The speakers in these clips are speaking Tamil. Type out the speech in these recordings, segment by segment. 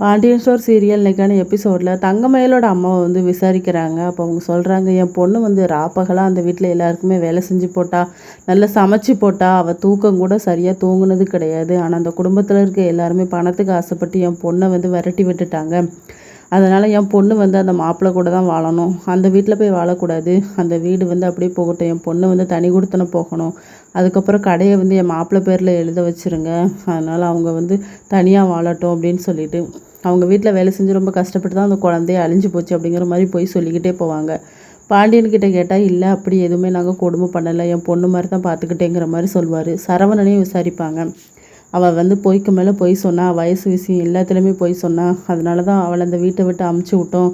பாண்டியன் ஸ்டோர் சீரியல் இன்றைக்கான எபிசோடில் தங்கமயிலோட அம்மாவை வந்து விசாரிக்கிறாங்க. அப்போ அவங்க சொல்கிறாங்க, என் பொண்ணு வந்து ராப்பகலாக அந்த வீட்டில் எல்லாருக்குமே வேலை செஞ்சு போட்டா, நல்லா சமைச்சு போட்டா, அவள் தூக்கம் கூட சரியாக தூங்குனது கிடையாது. ஆனால் அந்த குடும்பத்தில் இருக்க எல்லாருமே பணத்துக்கு ஆசைப்பட்டு என் பொண்ணை வந்து விரட்டி விட்டுட்டாங்க. அதனால் என் பொண்ணு வந்து அந்த மாப்பிள்ளை கூட தான் வாழணும், அந்த வீட்டில் போய் வாழக்கூடாது, அந்த வீடு வந்து அப்படியே போகட்டும், என் பொண்ணு வந்து தனி கொடுத்தன போகணும், அதுக்கப்புறம் கடையை வந்து என் மாப்பிள்ளை பேரில் எழுத வச்சுருங்க, அதனால் அவங்க வந்து தனியாக வாழட்டும் அப்படின்னு சொல்லிட்டு அவங்க வீட்டில் வேலை செஞ்சு ரொம்ப கஷ்டப்பட்டு தான் அந்த குழந்தைய அழிஞ்சு போச்சு அப்படிங்கிற மாதிரி போய் சொல்லிக்கிட்டே போவாங்க. பாண்டியன்கிட்ட கேட்டால் இல்லை, அப்படி எதுவுமே நாங்கள் கொடுமை பண்ணலை, என் பொண்ணு மாதிரி தான் பார்த்துக்கிட்டேங்கிற மாதிரி சொல்லுவார். சரவணனையும் விசாரிப்பாங்க. அவள் வந்து பொய்க்கு மேலே பொய் சொன்னால், வயசு விஷயம் எல்லாத்துலேயுமே பொய் சொன்னா, அதனால தான் அவளை அந்த வீட்டை விட்டு அமுச்சு விட்டோம்.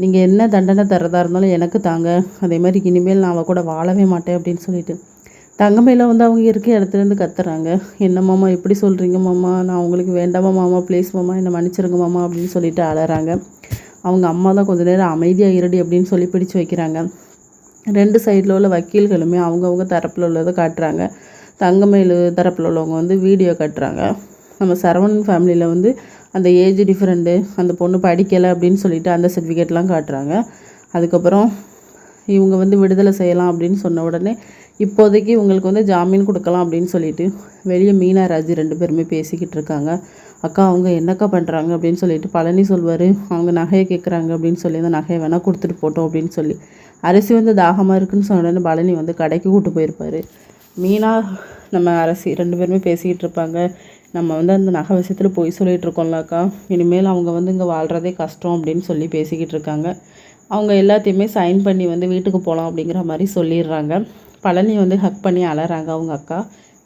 நீங்கள் என்ன தண்டனை தரதா இருந்தாலும் எனக்கு தாங்க, அதே மாதிரி இனிமேல் நான் அவள் கூட வாழவே மாட்டேன் அப்படின்னு சொல்லிட்டு தங்கமையில் வந்து அவங்க இருக்க இடத்துலேருந்து கத்துறாங்க. என்ன மாமா இப்படி சொல்கிறீங்க மாமா, நான் உங்களுக்கு வேண்டாமா மாமா, ப்ளீஸ் மாமா என்னை மன்னிச்சிருங்க மாமா அப்படின்னு சொல்லிட்டு அழறாங்க. அவங்க அம்மா தான் கொஞ்சம் நேரம் அமைதியாக இருடி அப்படின்னு சொல்லி பிடிச்சு வைக்கிறாங்க. ரெண்டு சைடில் உள்ள வக்கீல்களுமே அவங்கவுங்க தரப்பில் உள்ளதை காட்டுறாங்க. தங்கமயில் தரப்பில் உள்ளவங்க வந்து வீடியோ காட்டுறாங்க. நம்ம சரவணன் ஃபேமிலியில் வந்து அந்த ஏஜ் டிஃப்ரெண்ட்டு, அந்த பொண்ணு படிக்கலை அப்படின்னு சொல்லிட்டு அந்த சர்டிஃபிகேட்லாம் காட்டுறாங்க. அதுக்கப்புறம் இவங்க வந்து விடுதலை செய்யலாம் அப்படின்னு சொன்ன உடனே இப்போதைக்கு இவங்களுக்கு வந்து ஜாமீன் கொடுக்கலாம் அப்படின்னு சொல்லிட்டு வெளியே மீனா ராஜு ரெண்டு பேருமே பேசிக்கிட்டு இருக்காங்க. அக்கா அவங்க என்னக்கா பண்ணுறாங்க அப்படின்னு சொல்லிட்டு பழனி சொல்வார், அவங்க நகையை கேட்குறாங்க அப்படின்னு சொல்லி அந்த நகையை வேணால் கொடுத்துட்டு போட்டோம் அப்படின்னு சொல்லி அரிசி வந்து தாகமாக இருக்குன்னு சொன்ன உடனே பழனி வந்து கடைக்கு கூப்பிட்டு போயிருப்பார். மீனா நம்ம அரசி ரெண்டு பேருமே பேசிக்கிட்டு இருப்பாங்க. நம்ம வந்து அந்த நகை விஷயத்தில் போய் சொல்லிகிட்டு இருக்கோம்லக்கா, இனிமேல் அவங்க வந்து இங்கே வாழ்கிறதே கஷ்டம் அப்படின்னு சொல்லி பேசிக்கிட்டு இருக்காங்க. அவங்க எல்லாத்தையுமே சைன் பண்ணி வந்து வீட்டுக்கு போகலாம் அப்படிங்கிற மாதிரி சொல்லிடுறாங்க. பழனி வந்து ஹக் பண்ணி அழறாங்க அவங்க அக்கா.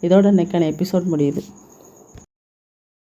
இதோட இன்னைக்கான எபிசோட் முடியுது.